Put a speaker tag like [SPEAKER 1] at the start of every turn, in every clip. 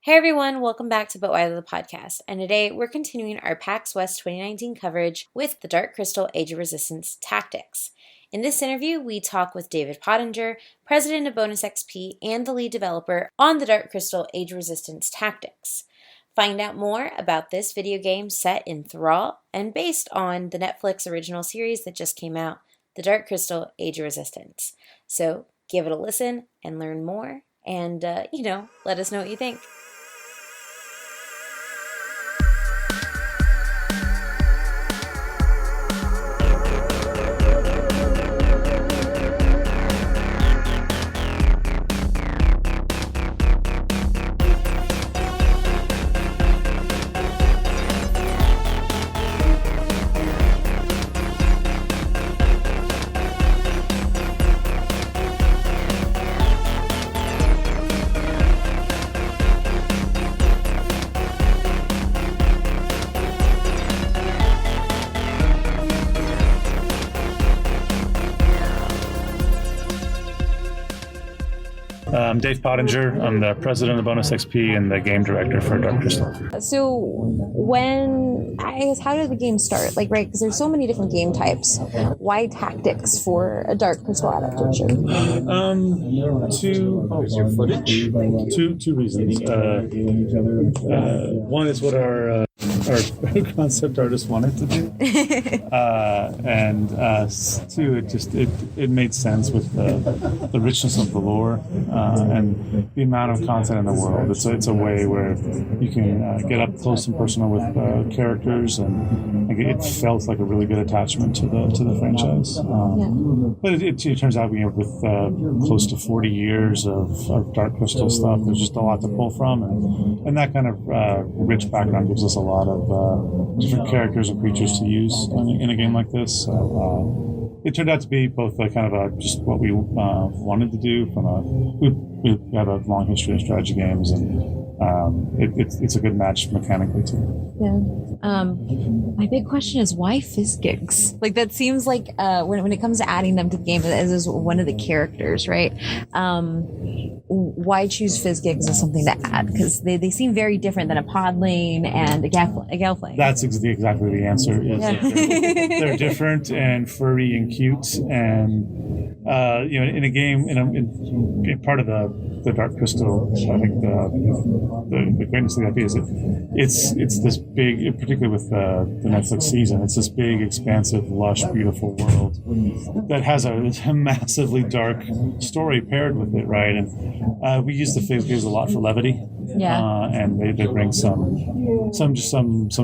[SPEAKER 1] Hey everyone, welcome back to But Why the Podcast, and today we're continuing our PAX West 2019 coverage with the Dark Crystal Age of Resistance Tactics. In this interview, we talk with David Pottinger, president of Bonus XP and the lead developer on the Dark Crystal Age of Resistance Tactics. Find out more about this video game set in Thra and based on the Netflix original series that just came out, the Dark Crystal Age of Resistance. So give it a listen and learn more, and let us know what you think.
[SPEAKER 2] I'm Dave Pottinger. I'm the president of Bonus XP and the game director for Dark Crystal.
[SPEAKER 3] So how did the game start? Because there's so many different game types. Why tactics for a Dark Crystal adaptation?
[SPEAKER 2] Two reasons. One is what our concept artist wanted to do, and two, it made sense with the richness of the lore and the amount of content in the world. It's a way where you can get up close and personal with characters, and it felt like a really good attachment to the franchise. But it turns out, with close to 40 years of Dark Crystal stuff, there's just a lot to pull from, and that kind of rich background gives us a lot of different characters and creatures to use in a game like this. So it turned out to be both just what we wanted to do. We have a long history of strategy games, and it's a good match mechanically too.
[SPEAKER 3] Yeah. My big question is why fizz gigs? That seems like when it comes to adding them to the game as one of the characters, right? Why choose fizz gigs as something to add? Because they seem very different than a podling and a gelfling.
[SPEAKER 2] That's exactly the answer. They're different and furry and cute, and in a game, in part of the Dark Crystal, I think the greatness of the idea is it's this big, particularly with the Netflix season, it's this big, expansive, lush, beautiful world that has a massively dark story paired with it, right? And we use the fizz gigs a lot for levity. And they bring some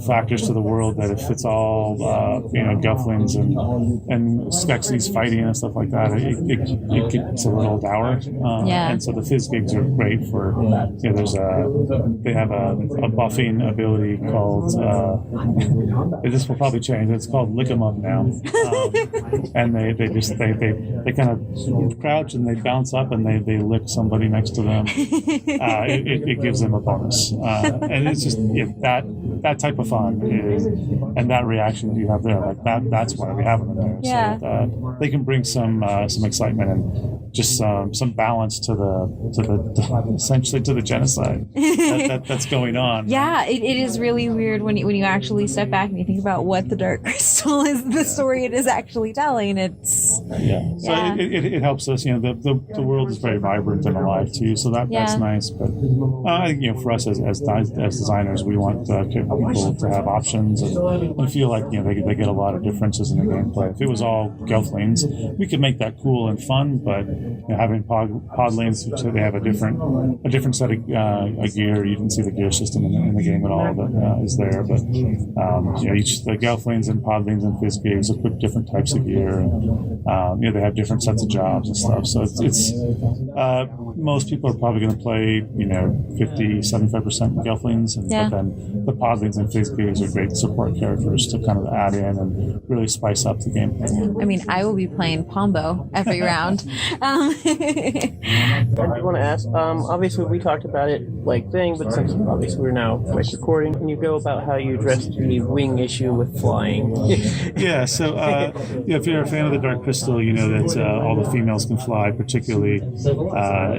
[SPEAKER 2] factors to the world that if it's all gelflings and Skeksis fighting and stuff like that, it gets a little dour. And so the fizz gigs are great for they have a buffing ability called this will probably change. It's called lick 'em up now, and they kind of crouch and they bounce up and they lick somebody next to them. It gives them a bonus, and it's just that type of fun and that reaction you have there, that's why we have them in there, so that they can bring some excitement and just some balance to the essentially to the genocide that's going on.
[SPEAKER 3] It is really weird when you actually step back and you think about what the Dark Crystal is, the story it is actually telling.
[SPEAKER 2] It helps us. The world is very vibrant and alive too, so that's nice. But I think for us as designers, we want people to have options and feel like they get a lot of differences in the gameplay. If it was all gelflings, we could make that cool and fun, but having podlings, so they have a different set of gear. You didn't see the gear system in the game at all that is there, but each the gelflings and podlings and fizz gigs equip different types of gear, and they have different sets of jobs and stuff. So it's most people are probably going to play 50-75% gelflings, but then the podlings and fizz gigs are great support characters to kind of add in and really spice up the game.
[SPEAKER 3] I mean, I will be playing Pombo every round.
[SPEAKER 4] I want to ask, obviously we talked about it but since obviously we're now recording, can you go about how you addressed the wing issue with flying?
[SPEAKER 2] So if you're a fan of the Dark Crystal, you know that all the females can fly, particularly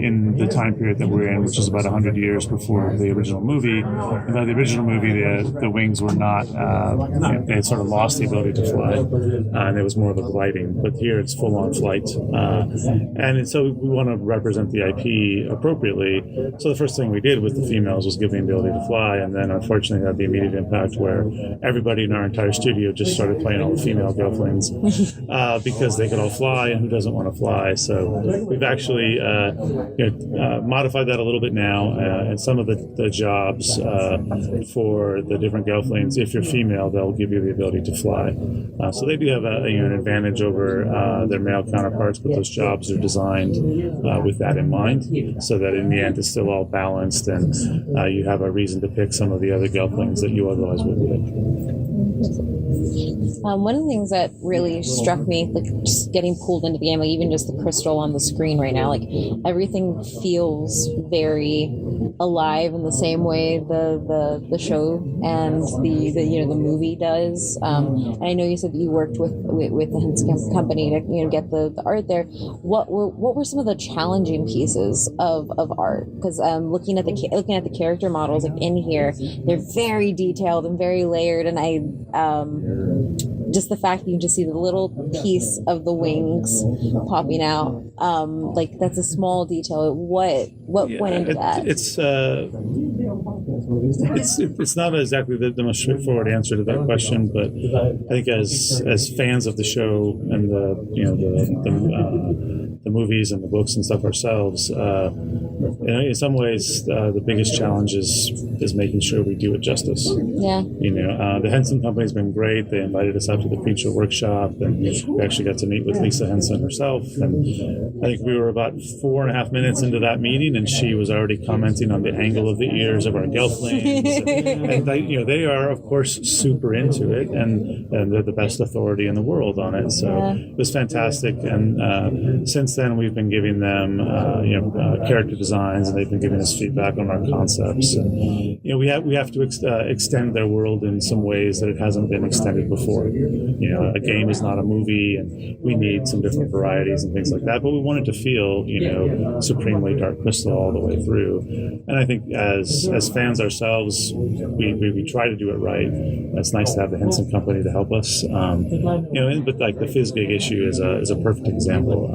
[SPEAKER 2] in the time period that we're in, which is about 100 years years before the original movie. And by the original movie, the wings were not, they had sort of lost the ability to fly, and it was more of a gliding. But here it's full-on flight. And so we want to represent the IP appropriately. So the first thing we did with the females was give them the ability to fly, and then unfortunately had the immediate impact where everybody in our entire studio just started playing all the female Gelflings because they could all fly, and who doesn't want to fly? So we've actually modified that a little bit now, and some of the jobs for the different Gelflings, if you're female, they'll give you the ability to fly. So they do have an advantage over their male counterparts, but those jobs are designed with that in mind, so that in the end it's still all balanced, and you have a reason to pick some of the other Gelflings that you otherwise wouldn't pick.
[SPEAKER 3] One of the things that really struck me, like just getting pulled into the game, like even just the crystal on the screen right now, like everything feels very alive in the same way the show and the movie does. And I know you said that you worked with the Henson company to get the art there. What were some of the challenging pieces of art? Because looking at the character models like in here, they're very detailed and very layered, and I just the fact that you just see the little piece of the wings popping out, like that's a small detail. What went into that?
[SPEAKER 2] It's not exactly the most straightforward answer to that question, but I think as fans of the show and the movies and the books and stuff ourselves, in some ways the biggest challenge is making sure we do it justice.
[SPEAKER 3] Yeah.
[SPEAKER 2] The Henson Company's been great. They invited us out to the feature workshop, and we actually got to meet with Lisa Henson herself. And I think we were about 4.5 minutes into that meeting, and she was already commenting on the angle of the ears of our Gelflings. and they are, of course, super into it, and they're the best authority in the world on it. So it was fantastic. And since then, we've been giving them character designs, and they've been giving us feedback on our concepts. And we have to extend their world in some ways that it hasn't been extended before. A game is not a movie, and we need some different varieties and things like that. But we wanted to feel, supremely Dark Crystal all the way through. And I think as fans ourselves, we try to do it right. It's nice to have the Henson Company to help us. But like the Fizzgig issue is a perfect example.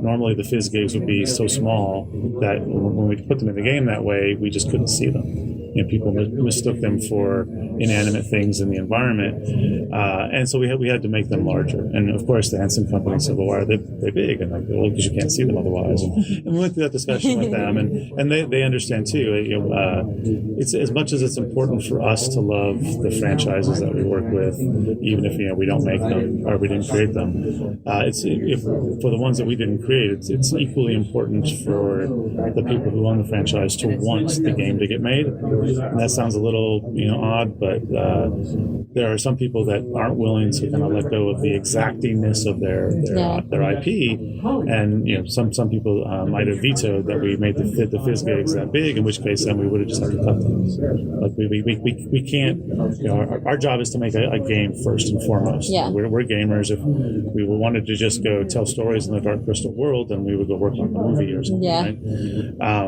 [SPEAKER 2] Normally the Fizzgigs would be so small that when we put them in the game that way, we just couldn't see them. People mistook them for inanimate things in the environment, and so we had to make them larger. And of course, the Henson Company said, "Well, why are they big?" And like, well, because you can't see them otherwise. And we went through that discussion with them, and they understand too. It's as much as it's important for us to love the franchises that we work with, even if we don't make them or we didn't create them. For the ones that we didn't create, it's equally important for the people who own the franchise to want the game to get made. And that sounds a little odd, but there are some people that aren't willing to kind of let go of the exactingness of their IP, and some people might have vetoed that we made the Fizzgigs that big, in which case then we would have just had to cut them. Like we can't. Our job is to make a game first and foremost.
[SPEAKER 3] Yeah.
[SPEAKER 2] We're gamers. If we wanted to just go tell stories in the Dark Crystal world, then we would go work on a movie or something.
[SPEAKER 3] Yeah.
[SPEAKER 2] Right?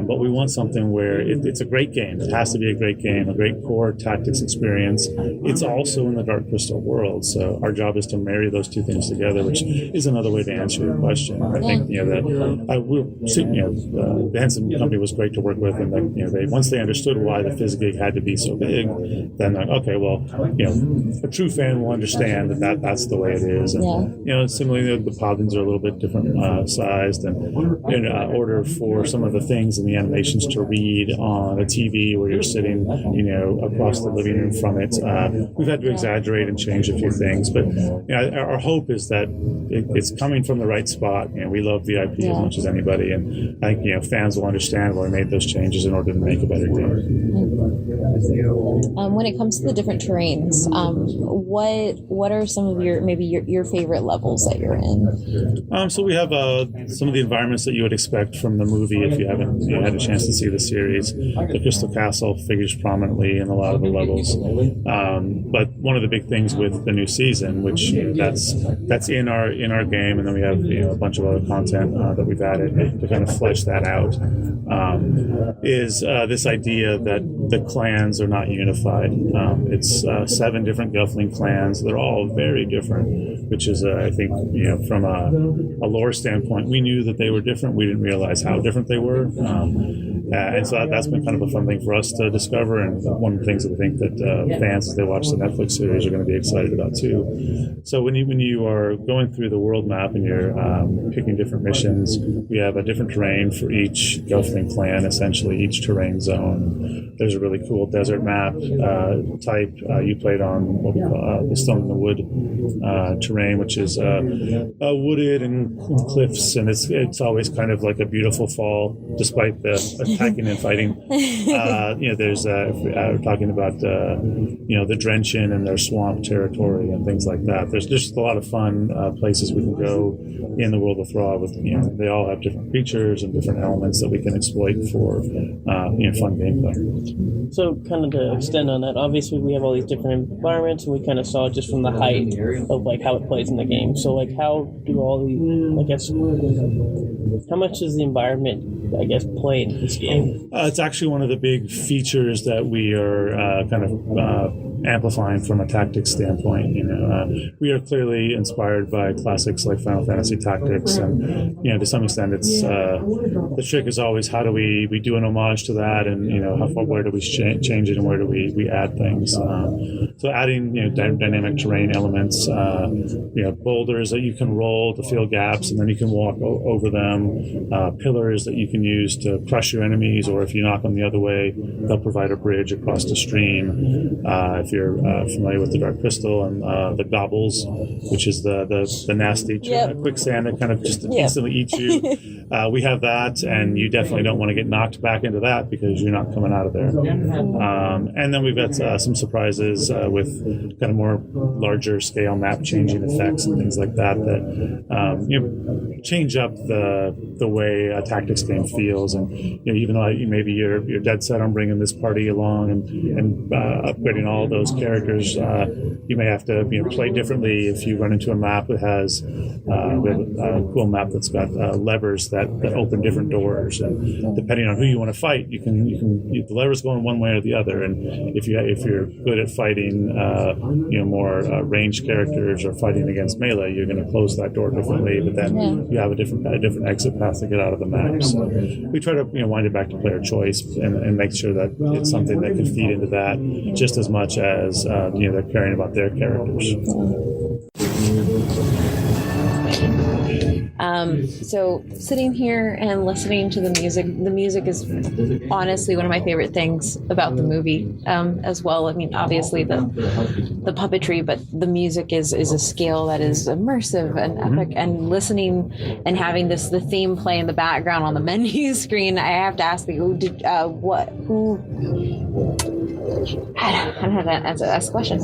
[SPEAKER 2] But we want something where it's a great game. It has to be a great game, a great core tactics experience. It's also in the Dark Crystal world, so our job is to marry those two things together, which is another way to answer your question. I think that the Henson Company was great to work with, and they once they understood why the Fizzgig had to be so big, then okay, well, a true fan will understand that's the way it is. And similarly, the Podvins are a little bit different sized, and in order for some of the things in the animations to read on a TV where you're sitting, across the living room from it, we've had to exaggerate and change a few things. But our hope is that it's coming from the right spot. We love the IP as much as anybody, and I think fans will understand why we made those changes in order to make a better game.
[SPEAKER 3] When it comes to the different terrains, what are some of your favorite levels that you're in?
[SPEAKER 2] So we have some of the environments that you would expect from the movie if you haven't had a chance to see the series. The Crystal Castle figures prominently in a lot of the levels. But one of the big things with the new season, which that's in our game, and then we have a bunch of other content that we've added to kind of flesh that out, is this idea that the clans are not unified. It's 7 different Gelfling clans. They're all very different, which is, I think, from a lore standpoint, we knew that they were different. We didn't realize how different they were. And so that's been kind of a fun thing for us to discover, and one of the things that we think that fans, as they watch the Netflix series, are going to be excited about too. So when you are going through the world map and you're picking different missions, we have a different terrain for each Gelfling clan, essentially each terrain zone. There's a really cool desert map type. You played on what we call the Stone in the Wood terrain, which is wooded and cliffs, and it's always kind of like a beautiful fall, despite the attacking and fighting. There's we're talking about the Drenchen and their swamp territory and things like that. There's just a lot of fun places we can go in the world of Thra. With they all have different creatures and different elements that we can exploit for fun gameplay.
[SPEAKER 4] So, kind of to extend on that, obviously we have all these different environments, and we kind of saw just from the height of like how it plays in the game. So, like, how do all these? How much does the environment, play in this game?
[SPEAKER 2] It's actually one of the big features that we are kind of amplifying from a tactics standpoint. We are clearly inspired by classics like Final Fantasy Tactics, and to some extent, it's the trick is always how do we do an homage to that, and where do we change it, and where do we add things. So adding dynamic terrain elements, boulders that you can roll to fill gaps, and then you can walk over them. Pillars that you can use to crush your enemies, or if you knock them the other way, they'll provide a bridge across the stream. If you're familiar with the Dark Crystal and the gobbles, which is the nasty quicksand that kind of just instantly eats you, we have that, and you definitely don't want to get knocked back into that because you're not coming out of there. And then we've got some surprises with kind of more larger scale map changing effects and things like that change up the way a tactics game feels. And even though maybe you're dead set on bringing this party along and upgrading all those characters, you may have to play differently if you run into a map that has a cool map that's got levers that open different doors, and depending on who you want to fight, the levers go in one way or the other. And if you're good at fighting more ranged characters or fighting against melee, you're going to close that door differently, but then you have a different exit path to get out of the map. So we try to wind it back to player choice and make sure that it's something that can feed into that just as much as they're caring about their characters.
[SPEAKER 3] So sitting here and listening to the music is honestly one of my favorite things about the movie as well. I mean, obviously the puppetry, but the music is a scale that is immersive and epic. And listening and having the theme play in the background on the menu screen, I have to ask you, I don't have to answer that question.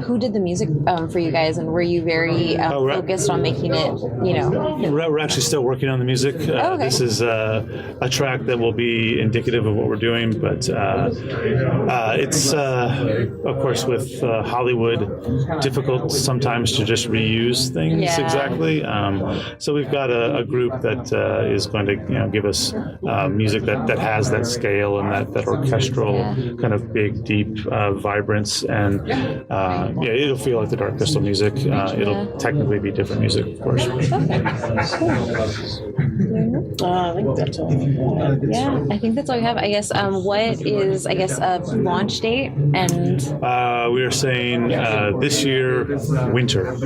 [SPEAKER 3] Who did the music for you guys, and were you very focused on making it,
[SPEAKER 2] We're actually still working on the music.
[SPEAKER 3] Okay.
[SPEAKER 2] This is a track that will be indicative of what we're doing, but it's, of course, with Hollywood, difficult sometimes to just reuse things exactly. So we've got a group that is going to give us music that has that scale and that orchestral kind of big, deep vibrance, and it'll feel like the Dark Crystal music. It'll technically be different music, of course.
[SPEAKER 4] I think that's all.
[SPEAKER 3] Yeah, I think that's all we have. I guess. What is a launch date? And
[SPEAKER 2] we are saying this year, winter.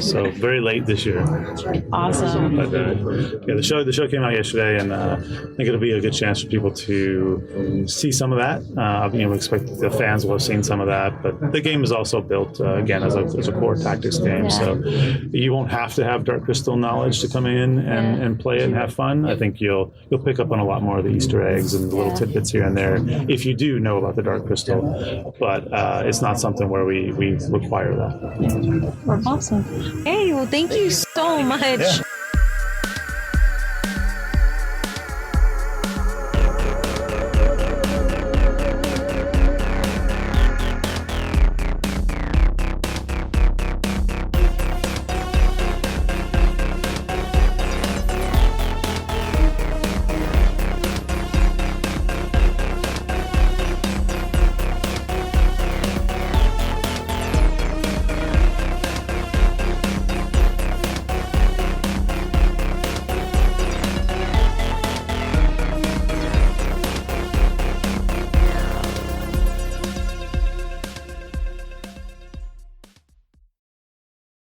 [SPEAKER 2] So very late this year.
[SPEAKER 3] Awesome.
[SPEAKER 2] But the show came out yesterday, and I think it'll be a good chance for people to see some of that. We expect the fans will have seen some of that, but the game is also built again as a core tactics game, so you won't have to have Dark Crystal knowledge to come in and play it and have fun. I think you'll pick up on a lot more of the Easter eggs and the little tidbits here and there if you do know about the Dark Crystal, but it's not something where we require that.
[SPEAKER 3] Awesome. Hey, well, thank you so much.